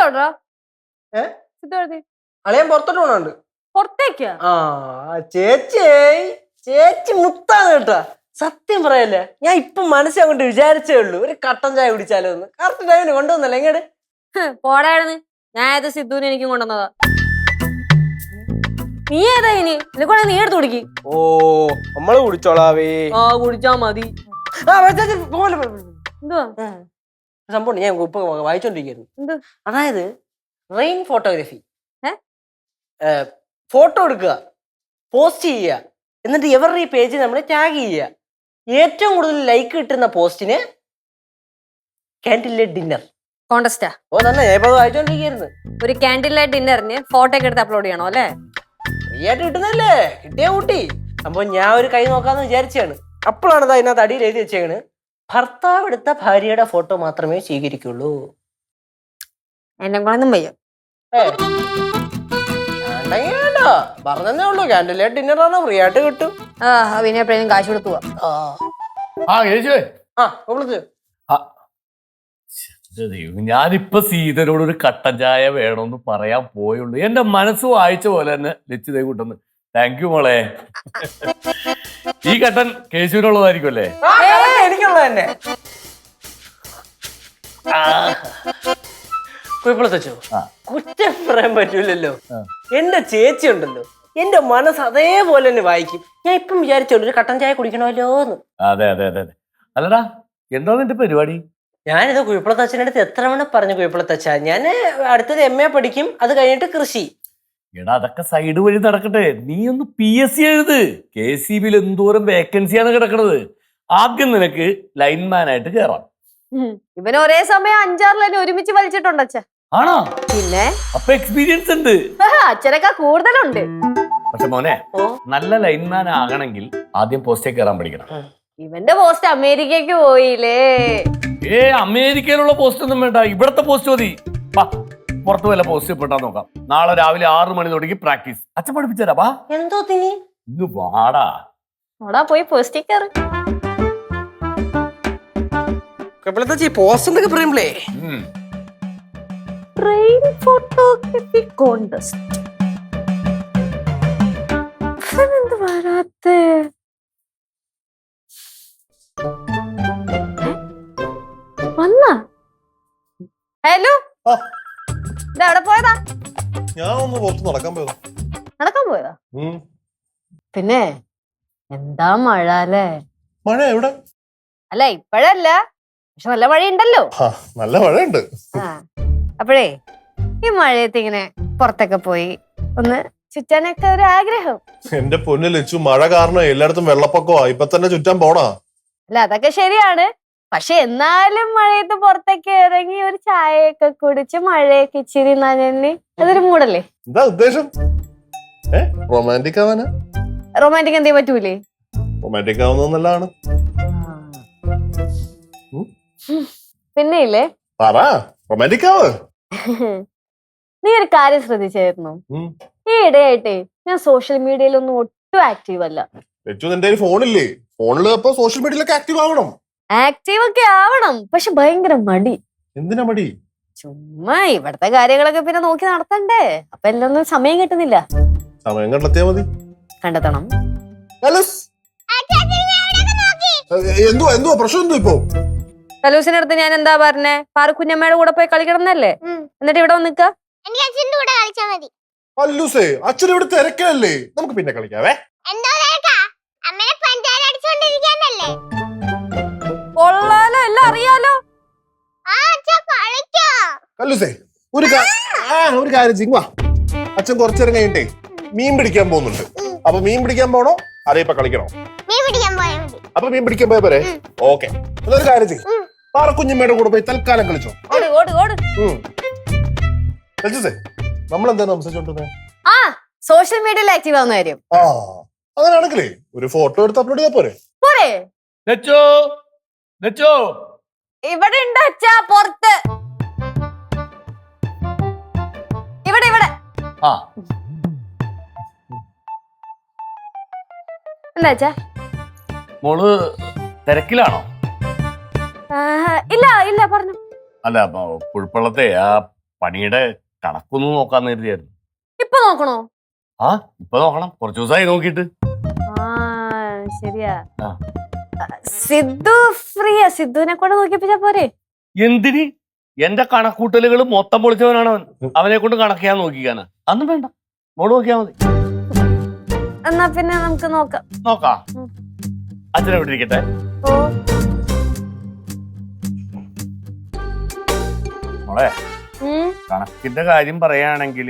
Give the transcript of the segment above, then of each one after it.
എവിടാ? അളിയൻ പുറത്തോട്ട് പോണുണ്ട്. പുറത്തേക്കാ? ആ ചേച്ചി ചേച്ചി മുത്താണ് കേട്ടാ. സത്യം പറയല്ലേ, ഞാൻ ഇപ്പൊ മനസ്സിൽ അങ്ങോട്ട് വിചാരിച്ചേ ഉള്ളൂ ഒരു കട്ടൻ ചായ കുടിച്ചാലോ എന്ന്. കറക്റ്റ് ടൈമിന് കൊണ്ടുവന്നല്ലേ ഇങ്ങോട്ട്. പോടായിരുന്നു. ഞാൻ ഏത് സിദ്ധുവിനെ എനിക്കും കൊണ്ടുവന്നതാ. നീ ഏതാ ഇനി? നിനക്കൊണ്ടേ നീ എടുത്ത് കുടിക്ക്. ഓ നമ്മള് കുടിച്ചോളാവേ. ആ കുടിച്ചാ മതി. എന്തുവാ സംഭവം ഞാൻ ഇപ്പൊ വായിച്ചോണ്ടിരിക്കുന്നു. അതായത് റെയിൻ ഫോട്ടോഗ്രാഫി. ഫോട്ടോ എടുക്കുക, പോസ്റ്റ് ചെയ്യുക, എന്നിട്ട് എവരുടെ ഈ പേജ് നമ്മൾ ടാഗ് ചെയ്യുക. ഏറ്റവും കൂടുതൽ ലൈക്ക് കിട്ടുന്ന പോസ്റ്റിന് ക്യാൻഡിൽ ലൈറ്റ് ഡിന്നർ കോൺടെസ്റ്റാ. ഓ തന്നെ ഞാൻ ഇപ്പൊ വായിച്ചോണ്ടിരിക്കുന്നു. ഒരു ക്യാൻഡിൽ ലൈറ്റ് ഡിന്നറിന് ഫോട്ടോ ഒക്കെ എടുത്ത് അപ്ലോഡ് ചെയ്യണോ അല്ലേ? ഫ്രീ ആയിട്ട് കിട്ടുന്നല്ലേ, കിട്ടിയ കൂട്ടി. അപ്പൊ ഞാൻ ഒരു കൈ നോക്കാന്ന് വിചാരിച്ചാണ്. അപ്പോഴാണ് അതിനകത്ത് അടിയിൽ എഴുതി വെച്ചേക്കണ്, ഭർത്താവ് എടുത്ത ഭാര്യയുടെ ഫോട്ടോ മാത്രമേ സ്വീകരിക്കുള്ളൂ. എന്നെ കൊണ്ടൊന്നും വയ്യ. പറഞ്ഞതേ ഉള്ളൂ, ക്യാൻഡിൽ ലൈറ്റ് ഡിന്നർ ആണ്, ഫ്രീ ആയിട്ട് കിട്ടും. പിന്നെ എപ്പോഴും കാശ് കൊടുത്തു പോവാ. ഞാനിപ്പൊ സീതനോട് ഒരു കട്ടൻ ചായ വേണമെന്ന് പറയാൻ പോയുള്ളൂ. എന്റെ മനസ്സ് വായിച്ച പോലെ തന്നെ ലച്ചിതേ കൂട്ടുന്നു. താങ്ക് യു മോളെ. ഈ കട്ടൻ കേശുവിനുള്ളതായിരിക്കും അല്ലേ? എനിക്കുള്ളത് തന്നെ. കുഴപ്പമില്ലോ, കുറ്റം പറയാൻ പറ്റൂലല്ലോ. എന്റെ ചേച്ചി ഉണ്ടല്ലോ, എന്റെ മനസ്സ് അതേപോലെ തന്നെ വായിക്കും. ഞാൻ ഇപ്പം വിചാരിച്ചോളൂ ഒരു കട്ടൻ ചായ കുടിക്കണമല്ലോന്ന്. അതെ അതെ അതെ അതെ. അല്ലടാ, എന്തോ നിന്റെ പരിപാടി? ഞാനിത് കുഴപ്പളത്തച്ഛൻ്റെ അടുത്ത് എത്ര തവണ പറഞ്ഞു, കുഴപ്പളത്തച്ഛ ഞാൻ അടുത്തത് MA പഠിക്കും, അത് കഴിഞ്ഞിട്ട് കൃഷി. എടാ അതൊക്കെ സൈഡ് വഴി നടക്കട്ടെ, നീ ഒന്ന് PSC എഴുത്. KCBയിൽ എന്തോരം വേക്കൻസിയാണ് കിടക്കണത്. ആദ്യം നിനക്ക് ലൈൻമാൻ ആയിട്ട് കയറാം. ഇവൻ ഒരേ സമയം 5-6 ലൈൻ ഒരുമിച്ച് വലിച്ചിട്ടുണ്ട് അച്ഛ. ആണോ? പിന്നെ അപ്പൊ എക്സ്പീരിയൻസ് ഉണ്ട്. അച്ഛനൊക്കെ കൂടുതലുണ്ട്. പക്ഷെ മോനെ, നല്ല ലൈൻമാൻ ആകണമെങ്കിൽ ആദ്യം പോസ്റ്റേ കയറാൻ പഠിക്കണം. ഇവന്റെ പോസ്റ്റ് അമേരിക്കക്ക് പോയില്ലേ? അമേരിക്കയിലുള്ള പോസ്റ്റ് ഒന്നും വേണ്ട, ഇവിടത്തെ പോസ്റ്റ് മതി. പുറത്ത് വല്ല പോസ്റ്റ് പെട്ടാ നോക്കാം. നാളെ രാവിലെ 6 മണി തുടങ്ങി പ്രാക്ടീസ്. അച്ഛൻ പഠിപ്പിച്ചരാ. എന്തോ ഇന്ന് വാടാ പോയി പോസ്റ്റ് കയറി. പോസ്റ്റ് എന്നൊക്കെ പറയുമ്പളേ റെയിൻ ഫോട്ടോഗ്രാഫി കോൺടെസ്റ്റ് എന്ത് വരാത്തെ? വന്നാ? ഹലോ, എവിടെ പോയതാ? ഞാൻ ഒന്ന് പുറത്ത് നടക്കാൻ പോയതാ. പിന്നെ എന്താ മഴ അല്ലേ? മഴ എവിടെ? അല്ല ഇപ്പഴല്ല, പക്ഷെ നല്ല മഴയുണ്ടല്ലോ. നല്ല മഴയുണ്ട്. അപ്പോഴേ ഈ മഴയത്ത് ഇങ്ങനെ പുറത്തൊക്കെ പോയി ഒന്ന് ചുറ്റാനൊക്കെ ഒരു ആഗ്രഹം. എന്റെ പൊന്നു ലച്ചു, മഴ കാരണം എല്ലായിടത്തും വെള്ളപ്പൊക്കമാ. ഇപ്പൊ തന്നെ ചുറ്റാൻ പോണാ? അല്ല അതൊക്കെ ശരിയാണ്, പക്ഷെ എന്നാലും മഴയത്ത് പുറത്തേക്ക് ഇറങ്ങി ഒരു ചായയൊക്കെ കുടിച്ച് മഴയൊക്കെ ഇച്ചിരി നനഞ്ഞ് അതൊരു മൂടല്ലേ? എന്താ ഉദ്ദേശം? റൊമാൻറ്റിക് ആവാനാ? റൊമാൻറ്റിക് എന്തേ പറ്റൂലേ? റൊമാൻറ്റിക് ആവുന്നത് നല്ലതാണ്. പിന്നെ ഇല്ലേ, റൊമാൻറ്റിക് ആവ്. നീ ഒരു കാര്യം ശ്രദ്ധിച്ചായിരുന്നു? ഈ ഇടയായിട്ടേ ഞാൻ സോഷ്യൽ മീഡിയയിലൊന്നും ഒട്ടും ആക്റ്റീവ് അല്ല. നിന്റെ ഫോണില്ലേ? ഫോണിൽ അപ്പൊ സോഷ്യൽ മീഡിയയിലൊക്കെ ആക്റ്റീവ് ആവണം. ആക്റ്റീവ് ഒക്കെ ആവണം, പക്ഷെ ഭയങ്കര മടി. എന്തിനാ മടി? ചുമ്മാ ഇവിടത്തെ കാര്യങ്ങളൊക്കെ പിന്നെ നോക്കി നടത്തണ്ടേ, അപ്പൊ എല്ലാം സമയം കിട്ടുന്നില്ല. സമയം കണ്ടെത്തിയാ മതി. കണ്ടെത്തണം. എന്തുവാ പ്രശ്നം? എന്തോ ഇപ്പൊ കലൂസിന്റെ അടുത്ത് ഞാൻ എന്താ പറഞ്ഞേ? പാറക്കുഞ്ഞമ്മയുടെ കൂടെ പോയി കളിക്കണം എന്നല്ലേ? എന്നിട്ട് ഇവിടെ വന്നിക്ക. അച്ഛൻ ഇവിടെ തിരക്കല്ലേ, നമുക്ക് പിന്നെ കളിക്കാവേ. കൊള്ളാലോ, എല്ലാം അറിയാലോ. ഒരു കാര്യം ചെയ്യും, അച്ഛൻ കുറച്ചേരം കഴിഞ്ഞിട്ടേ മീൻ പിടിക്കാൻ പോകുന്നുണ്ട്. അപ്പൊ മീൻ പിടിക്കാൻ പോണോ അതേ ഇപ്പൊ കളിക്കണോ? അപ്പൊ മീൻ പിടിക്കാൻ പോയ പോരെ? ഓക്കെ, ഒരു കാര്യം ചെയ്യും, പാറക്കുഞ്ഞമ്മയുടെ കൂടെ പോയി തൽക്കാലം കളിച്ചോ. നമ്മളെന്താ സംസാരിച്ചോണ്ടിരുന്നത്? സോഷ്യൽ മീഡിയയിൽ ആക്റ്റീവ് ആവുന്ന കാര്യം. അങ്ങനെയാണെങ്കിലേ ഒരു ഫോട്ടോ എടുത്ത് അപ്ലോഡ് ചെയ്താ പോരെ? ഇവിടെ ഉണ്ട് അച്ഛാ, പുറത്ത്. ഇവിടെ എന്താ അച്ഛാ? മോള് തിരക്കിലാണോ? ഇല്ല പറഞ്ഞു. അല്ല, പുഴുപ്പള്ളത്തെ ആ പണിയുടെ കണക്കൊന്നും നോക്കാന്ന് കരുതിയായിരുന്നു. ഇപ്പൊ നോക്കണോ? ആ ഇപ്പൊ നോക്കണം, കുറച്ചു ദിവസമായി നോക്കിയിട്ട്. ആ ശരിയാ. ആ. സിദ്ധു ഫ്രീയാ, സിദ്ധുവിനെ കൊണ്ട് നോക്കിപ്പിച്ചാ പോരെ? എന്തിന്? എന്റെ കണക്കൂട്ടലുകൾ മൊത്തം പൊളിച്ചവനാണ് അവൻ. അവനെ കൊണ്ട് കണക്ക് ഞാൻ നോക്കിക്കാനാ. അന്നും വേണ്ട, മോള് നോക്കിയാ മതി. എന്നാ പിന്നെ നമുക്ക് നോക്കാം. നോക്കാം. അച്ഛനെ വിട്ടിരിക്കട്ടെ. ഓ മോളെ, ഉം, കണക്കിന്റെ കാര്യം പറയുകയാണെങ്കിൽ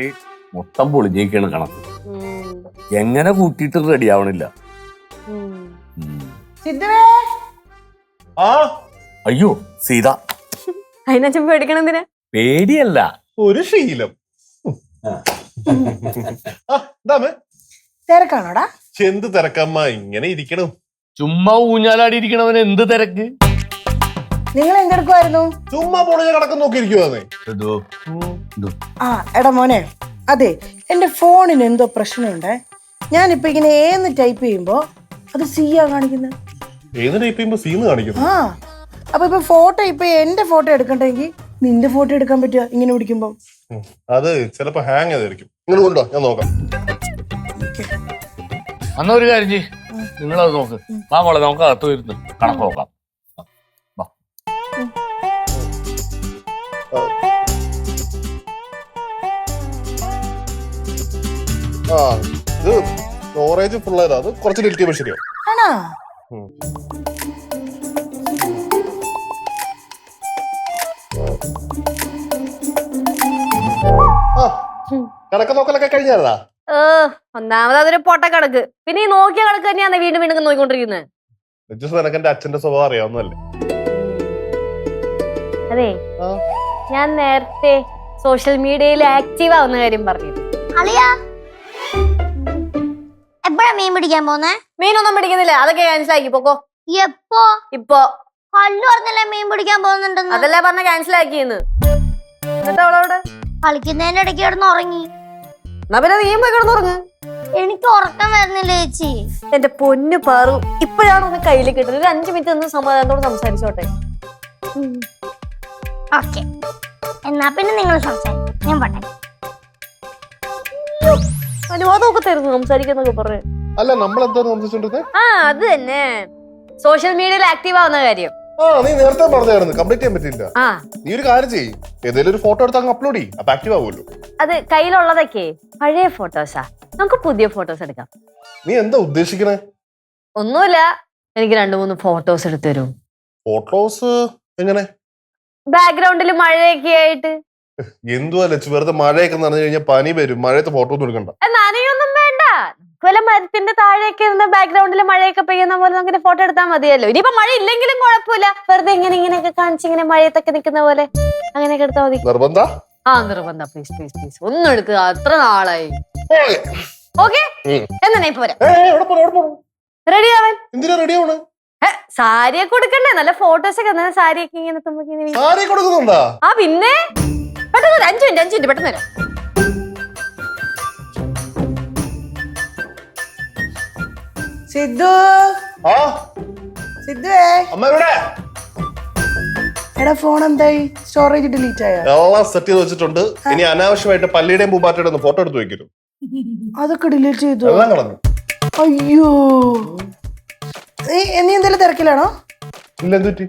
മൊത്തം പൊളിഞ്ഞേക്കാണ് കണക്ക്. ഉം, എങ്ങനെ കൂട്ടിയിട്ട് റെഡി ആവണില്ല. ഉം. സിദ്ധുവേ, ആ അയ്യോ സീത, അതിനച്ഛൻ പേടിക്കണം എന്തിനാ? പേടിയല്ല, ഒരു ശീലം. ഇതാമേ തിരക്കാണോടാ? എന്ത് തിരക്കമ്മ, ഇങ്ങനെ ഇരിക്കണം. ചുമ്മാ ഊഞ്ഞാലാടി ഇരിക്കണവന് എന്ത് തിരക്ക്? നിങ്ങൾ എന്തെടുക്കുമായിരുന്നു? ചുമ്മാ പൊളിഞ്ഞ കണക്ക് നോക്കിയിരിക്കുവാന്നേ. ആ എടാ മോനെ, അതെ എന്റെ ഫോണിന് എന്തോ പ്രശ്നമുണ്ടേ. ഞാനിപ്പോ ഇങ്ങനെ ഏന്ന് ടൈപ്പ് ചെയ്യുമ്പോ അത് സിയാ കാണിക്കുന്നത്. ഏത് ടൈപ്പ് ചെയ്യുമ്പോ സീന്ന് കാണിക്കുന്നു? ആ അപ്പൊ ഇപ്പൊ ഫോട്ടോ ഇപ്പൊ എന്റെ ഫോട്ടോ എടുക്കണ്ടെങ്കിൽ നിന്റെ ഫോട്ടോ എടുക്കാൻ പറ്റുക ഇങ്ങനെ പിടിക്കുമ്പോ? അത് ചിലപ്പോ ഹാങ് ചെയ്തായിരിക്കും. നിങ്ങൾ കൊണ്ടോ, ഞാൻ നോക്കാം. എന്നാ ഒരു കാര്യം ചെയ്യ്, നിങ്ങളത് നോക്ക്. വാ മോളെ, നമുക്ക് അകത്ത് വരുന്നു കണക്ക് നോക്കാം. ആ ഇത് സ്റ്റോറേജ് ഫുൾ ആയതാ, അത് കുറച്ച് ഡിലീറ്റ് ചെയ്യുമ്പോൾ ശരിയാവും. ആണോ? ആ കണക്ക് നോക്കലൊക്കെ കഴിഞ്ഞാ? ഒന്നാമത് അതൊരു പൊട്ട കണക്ക്. പിന്നെ ഈ നോക്കിയ കണക്ക് തന്നെയാണ് വീണ്ടും വീണ്ടും നോക്കിക്കൊണ്ടിരിക്കുന്നത്. നിനക്ക് എന്റെ അച്ഛന്റെ സ്വഭാവം അറിയാവുന്നല്ലേ? അതെ, ആ. ഞാൻ നേരത്തെ സോഷ്യൽ മീഡിയയിൽ ആക്റ്റീവ് ആവുന്ന കാര്യം പറഞ്ഞിരുന്നു. അളിയാ, എപ്പോഴാ മീൻ പിടിക്കാൻ പോന്നെ? മീനൊന്നും പിടിക്കുന്നില്ല, അതൊക്കെ ക്യാൻസൽ ആക്കി പോക്കോ. എപ്പോ? ഇപ്പൊ കല്ലു പറഞ്ഞല്ലേ മീൻ പിടിക്കാൻ പോകുന്നുണ്ടെന്ന്. അതല്ലേ പറഞ്ഞ ക്യാൻസൽ ആക്കിയെന്ന്. എന്നിട്ട് അവളവിടെ കളിക്കുന്നതിന്റെ ഇടയ്ക്ക് കിടന്ന് ഉറങ്ങി. എന്നാ പിന്നെ നീയും പോയി കിടന്നുറങ്ങ്. എനിക്ക് ഉറക്കം വരുന്നില്ല ചേച്ചി. എന്റെ പൊന്നു പാറു, ഇപ്പോഴാണ് ഒന്ന് കയ്യിൽ കിട്ടുന്നത്. ഒരു 5 മിനിറ്റ് ഒന്ന് സമാധാനത്തോട് സംസാരിച്ചോട്ടെ. ഓക്കെ, എന്നാ പിന്നെ നിങ്ങൾ സംസാരിക്കും, ഞാൻ പോട്ടെ. അനുവാദമൊക്കെ തരുന്നു സംസാരിക്കുന്നൊക്കെ പറഞ്ഞു. അല്ല, നമ്മളെന്താ സംസാരിച്ചോണ്ടിരുന്നേ? ആ അത് തന്നെ, സോഷ്യൽ മീഡിയയിൽ ആക്റ്റീവ് ആവുന്ന കാര്യം. ആ നീ നേരത്തെ പറഞ്ഞായിരുന്നു, കംപ്ലീറ്റ് ചെയ്യാൻ പറ്റില്ല. ആ നീ ഒരു കാര്യം ചെയ്യ്, ഏതെങ്കിലും ഒരു ഫോട്ടോ എടുത്ത് അങ്ങ് അപ്ലോഡ് ചെയ്യും, അപ്പൊ ആക്റ്റീവ് ആവുമല്ലോ. അത് കയ്യിലുള്ളതൊക്കെ പഴയ ഫോട്ടോസാ, നമുക്ക് പുതിയ ഫോട്ടോസ് എടുക്കാം. നീ എന്താ ഉദ്ദേശിക്കണേ? ഒന്നുമില്ല, എനിക്ക് 2-3 ഫോട്ടോസ് എടുത്തു തരും. ഫോട്ടോസ് എങ്ങനെ? ബാക്ക്ഗ്രൗണ്ടിൽ മഴയൊക്കെ ആയിട്ട്. എന്തുവാ ലച്ചു, വെറുതെ മഴയൊക്കെ നടന്നു കഴിഞ്ഞാൽ പനി വരും, മഴയത്ത് ഫോട്ടോ ഒന്നും എടുക്കണ്ട. നനയൊന്നും വേണ്ട, വല്ല മരത്തിന്റെ താഴെയൊക്കെ ഇരുന്ന് ബാക്ക്ഗ്രൗണ്ടിൽ മഴയൊക്കെ പെയ്യുന്ന പോലെ നമുക്ക് ഫോട്ടോ എടുത്താൽ മതിയല്ലോ. ഇനിയിപ്പോ മഴ ഇല്ലെങ്കിലും കുഴപ്പമില്ല, വെറുതെ ഇങ്ങനെയൊക്കെ കാണിച്ച് ഇങ്ങനെ മഴയത്തൊക്കെ നിൽക്കുന്ന പോലെ അങ്ങനെയൊക്കെ എടുത്താൽ മതി. നിർബന്ധ? ആ നിർബന്ധ, പ്ലീസ് പ്ലീസ് പ്ലീസ് ഒന്നും എടുക്കുക, അത്ര നാളായി. ഓക്കെ എന്നാ ഇപ്പൊ വരാം. റെഡി ആവാൻ. എന്തിനാ റെഡി ആവണ്? സാരിയൊക്കെ കൊടുക്കണ്ടേ, നല്ല ഫോട്ടോസ് ഒക്കെ. സാരിയൊക്കെ ഇങ്ങനെ തുമ്പി. സാരി കൊടുക്കുന്നുണ്ടാ? ആ പിന്നെ പെട്ടെന്ന് 5 മിനിറ്റ് പെട്ടെന്ന് വരാം. സിദ്ധു, ആ സിദ്ധുവേ, അമ്മ എവിടെ? എടാ ഫോൺ എന്തായി? സ്റ്റോറേജ് ഡിലീറ്റ് ആയോ? എല്ലാം സെറ്റ് ചെയ്ത് വെച്ചിട്ടുണ്ട്. ഇനി അനാവശ്യമായിട്ട് പള്ളിയുടെയും പൂമ്പാറ്റയുടെ ഒന്ന് ഫോട്ടോ എടുത്ത് വെക്കരുത്. അതൊക്കെ ഡിലീറ്റ് ചെയ്തു. എല്ലാം കളഞ്ഞു. അയ്യോ, നീ എന്തെങ്കിലും തിരക്കിലാണോ? ഇല്ല, എന്ത് പറ്റി?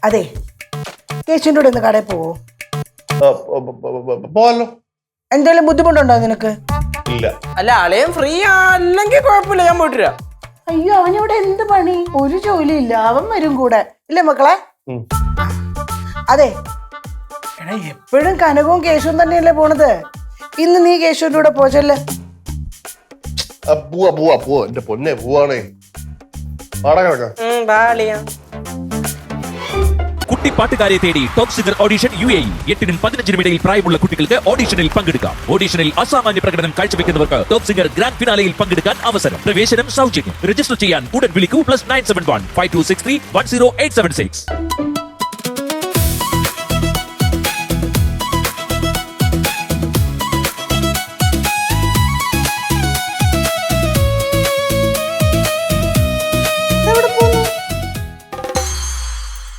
അതെ, കേശുവിന്റെ കൂടെ ഒന്ന് കടയിൽ പോവോ? പോവാലോ. എന്തെങ്കിലും ബുദ്ധിമുട്ടുണ്ടോ നിനക്ക്? ഇല്ല. അല്ല, അളയും ഫ്രീ അല്ലെങ്കിൽ കുഴപ്പമില്ല, ഞാൻ പോയിട്ടില്ല. അയ്യോ, അവനിവിടെ എന്ത് പണി? ഒരു ജോലി ഇല്ല, അവൻ വരും കൂടെ, ഇല്ലേ മക്കളെ? അതെ എടാ, എപ്പോഴും കനകവും കേശവും തന്നെയല്ലേ പോണത്. ഇന്ന് നീ കേശുവിന്റെ കൂടെ പോച്ചല്ലേ? പോവാ എന്റെ പൊന്നെ, പോവാണേ. പാടാ കിടക്കാം. കുട്ടിപ്പാട്ടുകാരെ തേടി ടോപ്പ് സിംഗർ ഓഡിഷൻ UAE. 8-നും 15-നും ഇടയിൽ പ്രായമുള്ള കുട്ടികൾക്ക് ഓഡിഷനിൽ പങ്കെടുക്കാം. ഓഡിഷനിൽ അസാമാന്യ പ്രകടനം കാഴ്ചവെക്കുന്നവർക്ക് ടോപ്പ് സിംഗർ ഗ്രാൻഡ് ഫിനാലയിൽ പങ്കെടുക്കാൻ അവസരം. പ്രവേശനം സൗജന്യം. രജിസ്റ്റർ ചെയ്യാൻ ഉടൻ വിളിക്കൂ. +971 5263 10876.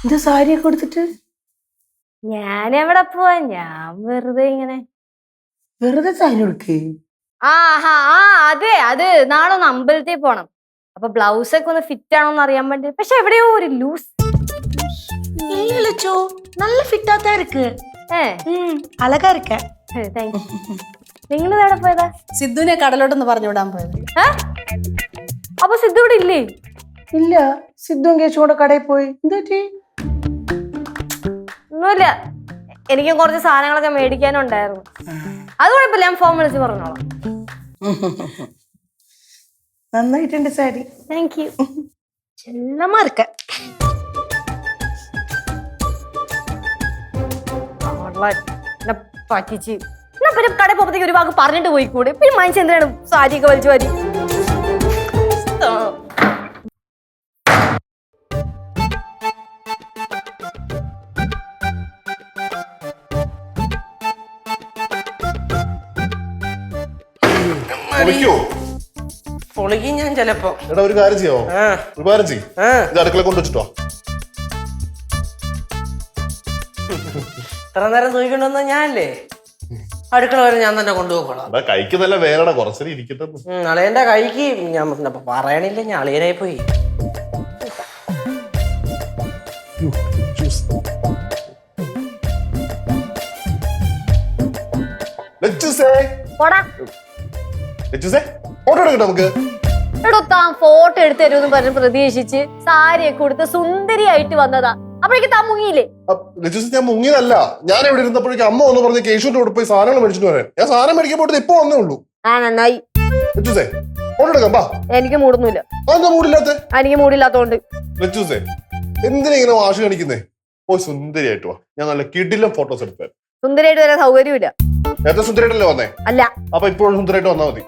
ഇത് സാരിയൊക്കെ കൊടുത്തിട്ട് ഞാൻ എവിടെ പോവാ, ഞാൻ വെറുതെ ഇങ്ങനെ. വെറുതെ സാരി ഉടുക്ക്. അതെ, അത് നാളെ ഒന്ന് അമ്പലത്തിൽ പോണം. അപ്പൊ ബ്ലൗസ് ഒക്കെ ഒന്ന് ഫിറ്റ് ആണോന്ന് അറിയാൻ വേണ്ടി. പക്ഷെ എവിടെയോ ഒരു ലൂസ്. இல்ல லட்சோ, நல்ல ஃபிட்டா தான் இருக்கு. அழகா இருக்க. നിങ്ങൾ എവിടെ പോയതാ? സിദ്ധുവിനെ കടലോട്ടൊന്ന് പറഞ്ഞു വിടാൻ പോയത്. അപ്പൊ സിദ്ധു ഇവിടെ ഇല്ലേ? ഇല്ല, സിദ്ധുവും കേശും കൂടെ കടയിൽ പോയി. എന്താ? ഒന്നുമില്ല, എനിക്കും കുറച്ച് സാധനങ്ങളൊക്കെ മേടിക്കാനുണ്ടായിരുന്നു. അത് കുഴപ്പമില്ല, ഞാൻ ഫോൺ വിളിച്ച് പറഞ്ഞോളാം. നന്നായിട്ടുണ്ട് സാരി. Thank you. ചെല്ലമാ இருக்க. പറ്റിച്ച് എന്നാ പിന്നെ കടയിൽ പോകുമ്പോഴത്തേക്ക് ഒരു വാക്ക് പറഞ്ഞിട്ട് പോയിക്കൂടെ? പിന്നെ മനുഷ്യ എന്തിനാണ് സാരിയൊക്കെ വലിച്ചു വാരി? പൊളിക്കും ഞാൻ ചെലപ്പോ. എടാ ഒരു കാര്യം ചെയ്യാവോ? ഒരു കാര്യം ചെയ്യും, ഇത് അടുക്കള കൊണ്ടുവച്ചിട്ടോ. ഇത്ര നേരം നോക്കിക്കൊണ്ടുവന്ന ഞാനല്ലേ, അടുക്കള വരെ ഞാൻ തന്നെ കൊണ്ടുപോയിക്കോളാം. കൈക്ക് നല്ല വേലടാ, കുറച്ചേരം ഇരിക്കട്ടെ. അളിയന്റെ കൈക്ക് ഞാൻ പറയണില്ല, ഞാൻ അളിയനായി പോയി. ഫോട്ടോ എടുക്കട്ടെ നമുക്ക്? എടോ, താൻ ഫോട്ടോ എടുത്ത് തരുമെന്ന് പറഞ്ഞ് പ്രതീക്ഷിച്ച് സാരിയൊക്കെ കൊടുത്ത് സുന്ദരിയായിട്ട് വന്നതാ. അപ്പോഴേക്ക് താൻ മുങ്ങിയില്ലേ? ഞാൻ മുങ്ങിയതല്ല, ഞാൻ ഇവിടെ ഇരുന്നപ്പോഴേക്കും അമ്മ ഒന്ന് പറഞ്ഞ് കേശുവിന്റെ കൂടെ പോയി സാധനങ്ങൾ മേടിച്ചിട്ട് വരാൻ. ഞാൻ സാധനം മേടിക്കാൻ പോയിട്ട് ഇപ്പൊ വന്നേ ഉള്ളൂ. നന്നായി. ഫോട്ടോ എടുക്കാം, ബാ. എനിക്ക് മൂടൊന്നുമില്ല. അതെന്താ മൂടില്ലാത്ത? എനിക്ക് മൂടില്ലാത്തോണ്ട്. എന്തിനാ ഇങ്ങനെ വാശി കാണിക്കുന്നേ? പോയി സുന്ദരിയായിട്ട് വാ, ഞാൻ നല്ല കിടിലം ഫോട്ടോസ് എടുത്തേ. സുന്ദരിയായിട്ട് വരാൻ സൗകര്യമില്ല. നേരത്തെ സുന്ദരിയായിട്ടല്ലേ വന്നേ? അല്ല. അപ്പൊ ഇപ്പോഴും സുന്ദരിയായിട്ട് വന്നാ മതി.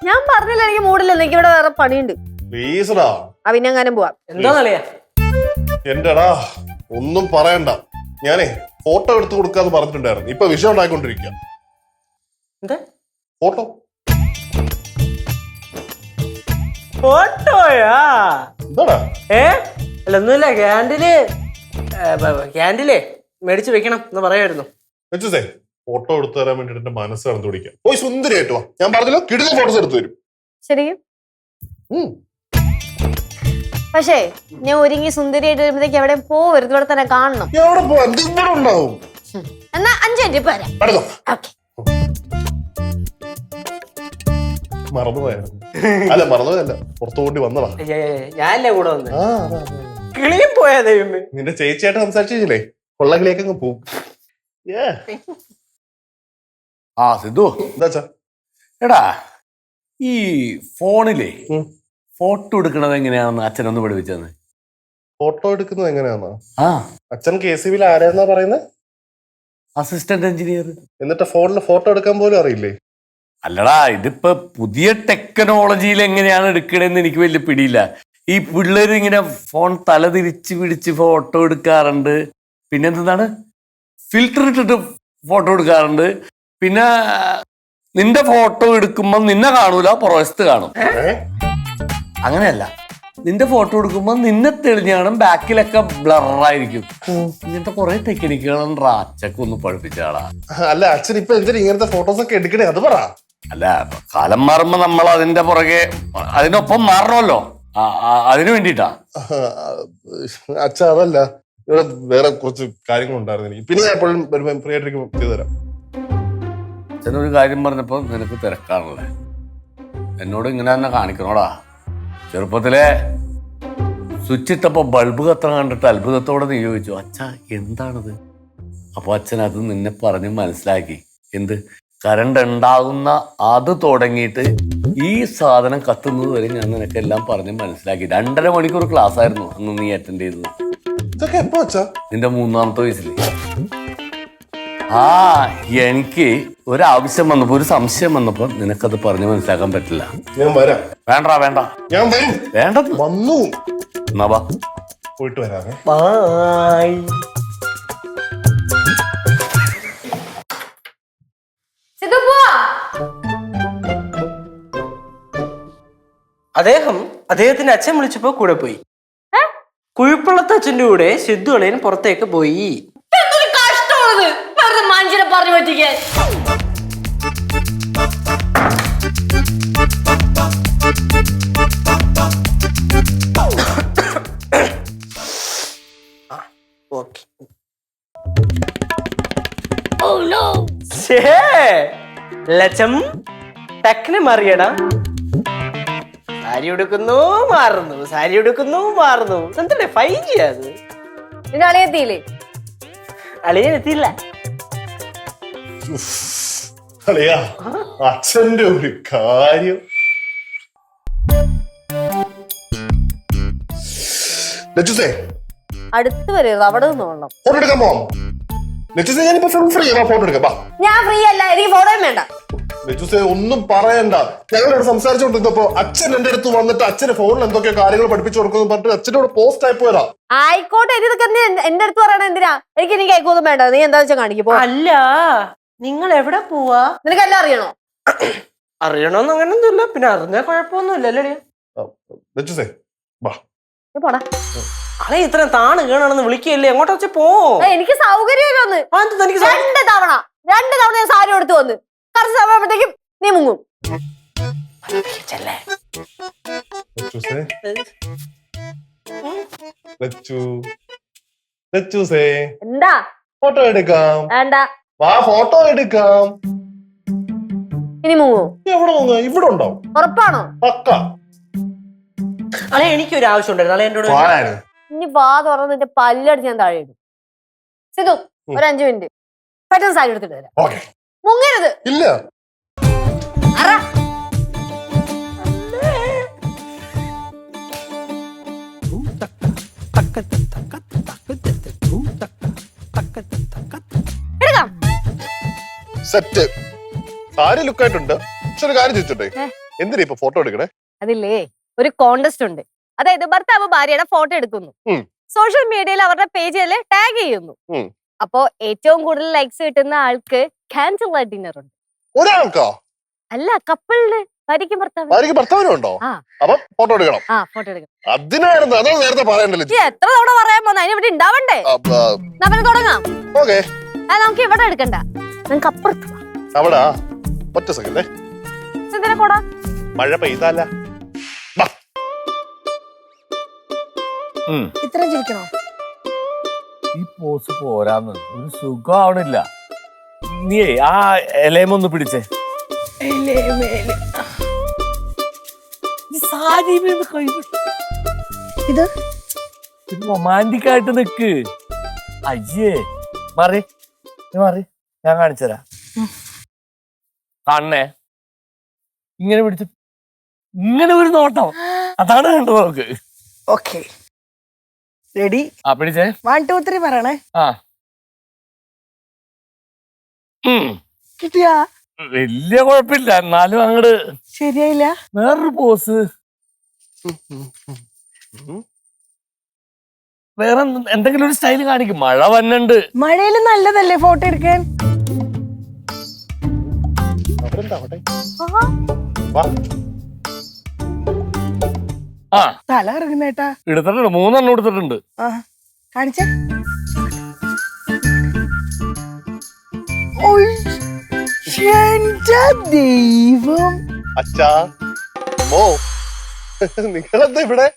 ഞാൻ പറഞ്ഞില്ല എനിക്ക് മൂടില്ല, എനിക്ക് ഇവിടെ വേറെ പണിയുണ്ട്. പ്ലീസടാ. പിന്നെ എങ്ങാനും പോവാം. എന്താന്നറിയാ എന്റെടാ, ഒന്നും പറയണ്ട. ഞാനേ ഫോട്ടോ എടുത്തു കൊടുക്കാന്ന് പറഞ്ഞിട്ടുണ്ടായിരുന്നു. ഇപ്പൊ വിഷയം ഉണ്ടായിക്കൊണ്ടിരിക്കുക. ഫോട്ടോ ഫോട്ടോയാ? എന്താടാ? അല്ല ഒന്നുമില്ല, ക്യാൻഡിലേ മേടിച്ചു വെക്കണം എന്ന് പറയായിരുന്നു. ഫോട്ടോ എടുത്തു തരാൻ വേണ്ടിട്ട് എന്റെ മനസ്സ് കടന്നു പിടിക്കാം. പോയി സുന്ദരിയായിട്ട് വാ. ഞാൻ പറഞ്ഞല്ലോ കിടിലം ഫോട്ടോസ് എടുത്തു തരും. ശരിക്കും? പക്ഷേ ഞാൻ ഒരുങ്ങി സുന്ദരിയായിട്ട് വരുമ്പോഴത്തേക്ക് എവിടെ പോവരുത്, ഇവിടെ തന്നെ കാണണം. എവിടെ പോവാ? ഇവിടെ ഉണ്ടാവും. എന്നാ 5 മിനിറ്റ് പോരാ. മറന്നുപോയായിരുന്നു. അല്ല മറന്നുപോയല്ല, പുറത്തു കൊണ്ടി വന്നതാ. ഞാനല്ലേ കൂടെ വന്ന് കിളിയും പോയാ ദൈവമേ. നിന്റെ ചേച്ചിയായിട്ട് സംസാരിച്ചില്ലേ, കൊള്ള കിളിയൊക്കെ അങ്ങ് പോവും. സിദ്ധു, എന്താ എടാ ഈ ഫോണിലെ ഫോട്ടോ എടുക്കണത് എങ്ങനെയാണെന്ന് അച്ഛനൊന്ന് പഠിപ്പിച്ചെന്ന്. ഫോട്ടോ എടുക്കുന്നത് എങ്ങനെയാണോ? അച്ഛൻ KCBയിൽ ആരാന്നാ പറയുന്നത്? Assistant engineer. എന്നിട്ട് ഫോണിൽ ഫോട്ടോ എടുക്കാൻ പോലും അറിയില്ലേ? അല്ലടാ, ഇതിപ്പോ പുതിയ ടെക്നോളജിയിൽ എങ്ങനെയാണ് എടുക്കണേന്ന് എനിക്ക് വലിയ പിടിയില്ല. ഈ പിള്ളേർ ഇങ്ങനെ ഫോൺ തല തിരിച്ച് പിടിച്ച് ഫോട്ടോ എടുക്കാറുണ്ട്. പിന്നെ എന്താണ്, ഫിൽറ്റർ ഇട്ടിട്ട് ഫോട്ടോ എടുക്കാറുണ്ട്. പിന്നെ നിന്റെ ഫോട്ടോ എടുക്കുമ്പോ നിന്നെ കാണൂല, പുറവശത്ത് കാണും. അങ്ങനെയല്ല, നിന്റെ ഫോട്ടോ എടുക്കുമ്പോ നിന്നെ തെളിഞ്ഞ് കാണും, ബാക്കിലൊക്കെ ബ്ലറായിരിക്കും. ഇങ്ങനത്തെ കുറെ ടെക്നിക്കുകളുണ്ട്. അച്ഛക്ക് ഒന്ന് പഠിപ്പിച്ചാളാ. അല്ല അച്ഛൻ ഇപ്പൊ എന്തിനാ ഇങ്ങനത്തെ ഫോട്ടോസ് ഒക്കെ എടുക്കണേ? അത് പറ. അല്ല, കാലം മാറുമ്പോ നമ്മൾ അതിന്റെ പുറകെ അതിനൊപ്പം മാറണമല്ലോ, അതിനു വേണ്ടിട്ടാ. അച്ഛ അതല്ല, ഇവിടെ വേറെ കുറച്ച് കാര്യങ്ങളുണ്ടായിരുന്നു എനിക്ക്. പിന്നെ ഞാൻ എപ്പോഴും വരുമ്പോ ഫ്രീ ആയിട്ടിരിക്കുമ്പോ ചെയ്തു തരാം. അച്ഛനൊരു കാര്യം പറഞ്ഞപ്പോ നിനക്ക് തിരക്കാണല്ലേ, എന്നോട് ഇങ്ങനെ തന്നെ കാണിക്കണോടാ. ചെറുപ്പത്തിലെ സ്വിച്ച് ഇട്ടപ്പോ ബൾബ് കത്തണം കണ്ടിട്ട് അത്ഭുതത്തോടെ നീ ചോദിച്ചു, അച്ഛാ എന്താണത്? അപ്പൊ അച്ഛൻ അത് നിന്നെ പറഞ്ഞ് മനസ്സിലാക്കി. എന്ത്? കറണ്ട് ഉണ്ടാകുന്ന അത് തുടങ്ങിയിട്ട് ഈ സാധനം കത്തുന്നത് വരെ ഞാൻ നിനക്കെല്ലാം പറഞ്ഞ് മനസ്സിലാക്കി. 2.5 മണിക്കൂർ ക്ലാസ് ആയിരുന്നു അന്ന് നീ അറ്റൻഡ് ചെയ്തത്. നിന്റെ 3ാമത്തെ വയസ്സിൽ. എനിക്ക് ഒരാവശ്യം വന്നപ്പോ, ഒരു സംശയം വന്നപ്പോ നിനക്കത് പറഞ്ഞ് മനസ്സിലാക്കാൻ പറ്റില്ല. ഞാൻ വരാം. വേണ്ട വേണ്ട, ഞാൻ വരും. വേണ്ടത് വന്നു. എന്നാ വാ, പോയിട്ട് വരാമേ. ബൈ. അദ്ദേഹത്തിന്റെ അച്ഛൻ വിളിച്ചപ്പോ കൂടെ പോയി. കുഴിപ്പള്ളത്തെ അച്ഛന്റെ കൂടെ സിദ്ധു അളിയൻ പുറത്തേക്ക് പോയി. പറ്റിക്കാൻ. ഓക്കെ. ലച്ചം ടക്കിന് മറിയടാ. സാരി ഉടുക്കുന്നു മാറുന്നു, സാരി ഉടുക്കുന്നു മാറുന്നു. എന്തേ 5G അത്? നിന്റെ അളിയെത്തിയില്ലേ? അളിയനെത്തിയില്ല. അളിയാ, അച്ഛന്റെ ഒരു കാര്യം. ലച്ചുസേ, അടുത്ത് വരരുത്, അവിടെ നിന്ന് നോക്കണം. ഫോട്ടോ എടുക്കാൻ പോവാം. ലച്ചുസേ, ഞാനിപ്പോ ഫ്രീ ഫോട്ടോ എടുക്കാം. വാ. ഞാൻ ഫ്രീ അല്ല, എനിക്ക് ഫോട്ടോയും വേണ്ട. ലച്ചുസേ, ഒന്നും പറയണ്ട. ഞങ്ങളിവിടെ സംസാരിച്ചോണ്ടിരുന്നപ്പോ അച്ഛൻ എന്റെ അടുത്ത് വന്നിട്ട് അച്ഛന് ഫോണിൽ എന്തൊക്കെയോ കാര്യങ്ങൾ പഠിപ്പിച്ചു കൊടുക്കുന്നു പറഞ്ഞിട്ട് അച്ഛനോട് പോസ്റ്റ് ആയി പോയതാ. ആയിക്കോട്ടെ, ഇതൊക്കെ എന്റെ അടുത്ത് പറയണ എന്തിനാ? എനിക്ക് കേൾക്കൊന്നും വേണ്ട. നീ എന്താ വെച്ചാൽ കാണിക്കപ്പോ. അല്ല, നിങ്ങൾ എവിടെ പോവാ? നിനക്കെല്ലാം അറിയണോ? അറിയണോന്ന് അങ്ങനൊന്നുമില്ല. പിന്നെ അറിഞ്ഞാൽ കുഴപ്പമൊന്നുമില്ലല്ലേ. ലച്ചുസേ, വാ. നീ പോടാ. അളെ ഇത്രയും താണ് കേണാണെന്ന് വിളിക്കല്ലേ, എങ്ങോട്ടാ വെച്ചാ പോ. എനിക്ക് സൗകര്യമില്ല ഒന്ന്. തനിക്ക് 2 തവണ ഞാൻ സാരി എടുത്തു വന്ന് കുറച്ച് സമയത്തേക്കും നീ മുങ്ങും. ലച്ചുസേ, ലച്ചുസേ, എന്താ? ഫോട്ടോ എടുക്കാം. വേണ്ട. വാ, ഫോട്ടോ എടുക്കാം. ഇനി മുങ്ങോ? എവിടെ നോങ്ങ? ഇവിടെ ഉണ്ടാവും. ഉറപ്പാണോ? പക്ക. അളെ എനിക്കൊരു ആവശ്യം ഉണ്ടായിരുന്നു. അളെ എന്നോട് ഇനി വാ തുറന്ന് നിന്റെ പല്ലടിച്ച് ഞാൻ താഴെ ഇടും. സിധു, ഒരു 5 മിനിറ്റ് പെട്ടെന്ന് സാരി എടുത്തിട്ട് വരാം. ഓക്കെ. മുങ്ങരുത്. ഇല്ല. അറ. എടുക്കാം. സെറ്റ്. സാരി ലുക്ക് ആയിട്ടുണ്ട്. പക്ഷെ ഒരു കാര്യം ചോദിച്ചോട്ടെ, എന്തിനാ ഇപ്പൊ ഫോട്ടോ എടുക്കണേ? അതില്ലേ, ഒരു കോണ്ടസ്റ്റ് ഉണ്ട്. അതായത് ഭർത്താവ് ഭാര്യയുടെ ഫോട്ടോ എടുക്കുന്നു, സോഷ്യൽ മീഡിയയിൽ അവരുടെ പേജിൽ ടാഗ് ചെയ്യുന്നു. അപ്പോ ഏറ്റവും കൂടുതൽ ലൈക്സ് കിട്ടുന്ന ആൾക്ക് ക്യാൻഡിൽ ലൈറ്റ് ഡിന്നർ ഉണ്ട്. ഒരാൾക്കാ? അല്ല, കപ്പിളിന്. ഭാര്യയ്ക്കും ഭർത്താവിനും ഉണ്ടോ? അപ്പൊ ഫോട്ടോ എടുക്കണം. ഫോട്ടോ എടുക്കണം. അതിനായിരുന്നു, അതാണ് നേരത്തെ പറയണ്ടല്ലോ. എത്ര തവണ പറയാൻ പോന്ന, അതിന് ഇവിടെ ഉണ്ടാവണ്ടേ? പിന്നെ തുടങ്ങാം. ഓക്കെ. നമുക്ക് ഇവിടെ എടുക്കണ്ട, നമുക്ക് അപ്പുറത്ത് അവിടെ. ഒറ്റ സെക്കൻഡ്. എന്തിനാ കൂടാ? മഴ പെയ്തല്ല. ഇത്ര ചിരിക്കണോ? ഈ പോസ് പോരാന്ന് ഒരു സുഖം ആവണില്ല. നീ ആ ഇലയമൊന്ന് പിടിച്ചേ. ഇത് റൊമാൻറ്റിക് ആയിട്ട് നിക്ക്. അയ്യേ, മാറി മാറി, ഞാൻ കാണിച്ചുതരാം. കാണണേ, ഇങ്ങനെ പിടിച്ച ഇങ്ങനെ ഒരു നോട്ടം, അതാണ് കണ്ടത് നമുക്ക്. Okay, ready? പിടിച്ചേ. 1 2 3 പറയണേ. കിട്ടിയാ? വലിയ കുഴപ്പമില്ല, എന്നാലും അങ്ങട് ശരിയായില്ല. വേറൊരു പോസ്, വേറെ എന്തെങ്കിലും ഒരു സ്റ്റൈൽ കാണിക്കും. മഴ വന്നുണ്ട്. മഴയില് നല്ലതല്ലേ ഫോട്ടോ എടുക്കാൻ? തല ഇറങ്ങുന്നേട്ടാ. എടുത്തിട്ടുണ്ട്, 3 എണ്ണം എടുത്തിട്ടുണ്ട്. കാണിച്ച ദൈവം. അച്ഛാ, നിങ്ങളെന്താ ഇവിടെ?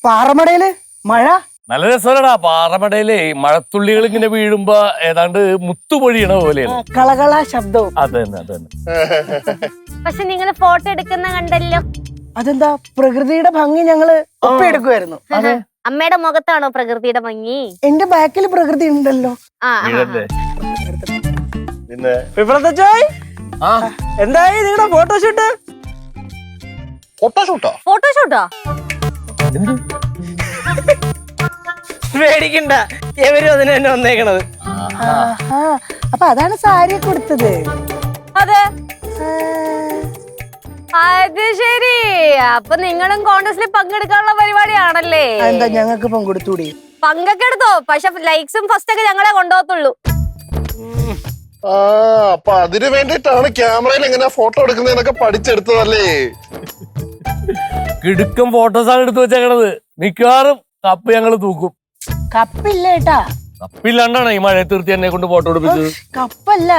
പാറമടയില് മഴ നല്ല രസമല്ലടാ. പാറമടയിലെ മഴത്തുള്ളികൾ ഇങ്ങനെ വീഴുമ്പോ ഏതാണ്ട് മുത്തുപൊഴിയണ പോലെയാണ്. കളകള ശബ്ദവും. അത് തന്നെ, അത് തന്നെ. പക്ഷെ നിങ്ങൾ ഫോട്ടോ എടുക്കുന്ന കണ്ടല്ലോ. അതെന്താ, പ്രകൃതിയുടെ ഭംഗി ഞങ്ങള് ഒപ്പിയെടുക്കുമായിരുന്നു. അമ്മയുടെ മുഖത്താണോ പ്രകൃതിയുടെ ഭംഗി? എന്റെ ബാക്കിൽ പ്രകൃതി ഉണ്ടല്ലോ. പിന്നെ എന്തായി നിങ്ങളുടെ ഫോട്ടോഷൂട്ട്? ഫോട്ടോഷൂട്ടാ? ഫോട്ടോഷൂട്ടാ? പേടിക്കണ്ട, എവരും അതിന് തന്നെ വന്നേക്കണത്. അപ്പൊ അതാണ് സാരി കൊടുത്തത്. അതെ, അത് ശരി. അപ്പൊ നിങ്ങളും കോൺടസ്റ്റിൽ പങ്കെടുക്കാനുള്ള പരിപാടിയാണല്ലേ? എന്താ, ഞങ്ങൾക്ക് പങ്കെടുത്തൂടി? പങ്കൊക്കെ എടുത്തോ, പക്ഷെ ലൈക്സും ഫസ്റ്റ് ഒക്കെ ഞങ്ങളെ കൊണ്ടുപോകത്തുള്ളൂ. അപ്പൊ അതിനു വേണ്ടിട്ടാണ് ക്യാമറയിൽ എങ്ങനെ ഫോട്ടോ എടുക്കുന്നതൊക്കെ പഠിച്ചെടുത്തതല്ലേ? കിടുക്കം ഫോട്ടോസാണ് എടുത്തു വെച്ചേക്കണത്. മിക്കവാറും കപ്പ് ഞങ്ങള് തൂക്കും. കപ്പില്ലേട്ടാ, കപ്പില്ലാണ്ടാണ് ഈ മഴ തീർത്തി എന്നെ കൊണ്ട് ഫോട്ടോ എടുപ്പിച്ചത്. കപ്പല്ല,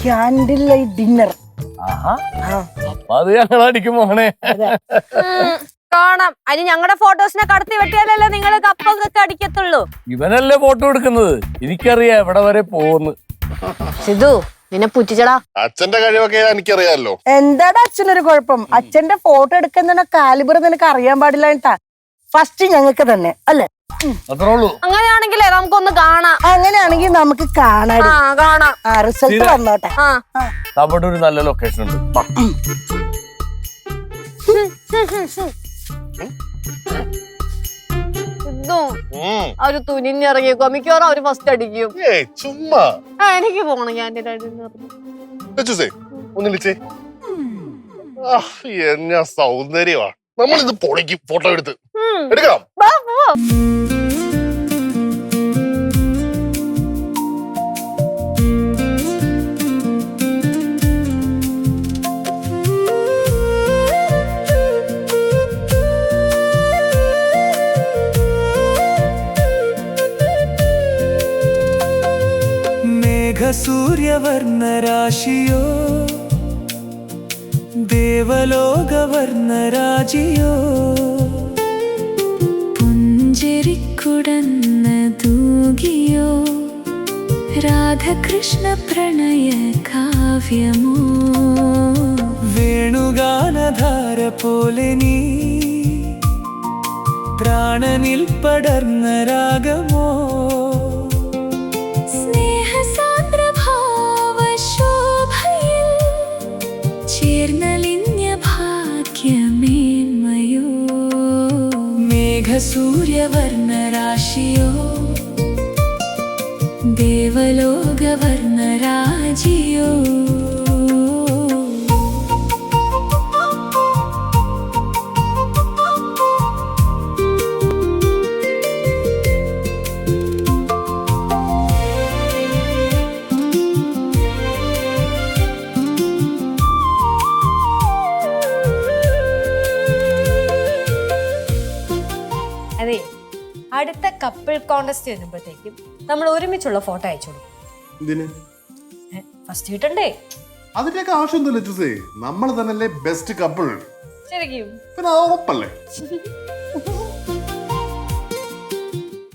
ക്യാൻഡിൽ ലൈറ്റ് ഡിന്നർ. ആഹാ, അപ്പൊ അത് ഞങ്ങളടിക്കും മോനെ. കാണാം. അതിന് ഞങ്ങളുടെ ഫോട്ടോസിനെ കടത്തി വെട്ടിയാലല്ലേ നിങ്ങൾ കപ്പൊക്കെ അടിക്കത്തുള്ളൂ. ഇവനല്ലേ ഫോട്ടോ എടുക്കുന്നത്, എനിക്കറിയാം എവിടെ വരെ പോകുന്നു. സിധു നിന്നെ പുറ്റിച്ചടാ. അച്ഛന്റെ കഴിവൊക്കെ എനിക്കറിയാമല്ലോ. എന്താടാ അച്ഛനൊരു കുഴപ്പം? അച്ഛന്റെ ഫോട്ടോ എടുക്കുന്ന കാലിബർ നിനക്ക് അറിയാൻ പാടില്ല. ഫസ്റ്റ് ഞങ്ങൾക്ക് തന്നെ അല്ലേ? അത്രേ ഉള്ളൂ. അങ്ങനെയാണെങ്കിലേ നമുക്കൊന്ന് കാണാം. അങ്ങനെയാണെങ്കിൽ നമുക്ക് കാണാം. കാണാം. റിസൾട്ട് വന്നോട്ടെ. അവിടെ ഒരു നല്ല ലൊക്കേഷൻ ഉണ്ട്. അവര് തുനിഞ്ഞിറങ്ങിയേക്കോ, മിക്കവാറും അവര് ഫസ്റ്റ് അടിക്കും. ചുമ്മാ എനിക്ക് പോണം ക്യാൻറ്റീൻ ഒന്നിളിച്ചേ. എന്നാ സൗന്ദര്യമാ. നമ്മളിത് പൊളിക്കും ഫോട്ടോ എടുത്ത്. എടുക്കാം. സൂര്യവർണ്ണരാശിയോ ദേവലോകവർണ്ണരാജിയോ പുഞ്ചിരിക്കുടന്ന തൂകിയോ രാധകൃഷ്ണ പ്രണയ കാവ്യമോ വേണുഗാനധാര പോലെ നീ പ്രാണനിൽ പടർന്ന രാഗമോ സൂര്യവർണ്ണരാശിയോ ദേവലോകവർണ്ണരാജിയോ അതെ, അടുത്ത കപ്പിൾ കോൺടെസ്റ്റ് വരുമ്പോഴത്തേക്കും നമ്മൾ ഒരുമിച്ചുള്ള ഫോട്ടോ അയച്ചു കൊടുക്കും. ഫസ്റ്റ് കിട്ടണ്ടേ? അതിന്റെയൊക്കെ ആവശ്യം ഒന്നുമില്ല. നമ്മൾ തന്നെയല്ലേ ബെസ്റ്റ് കപ്പിൾ. ശരിക്കും പിന്നെ ഉറപ്പല്ലേ?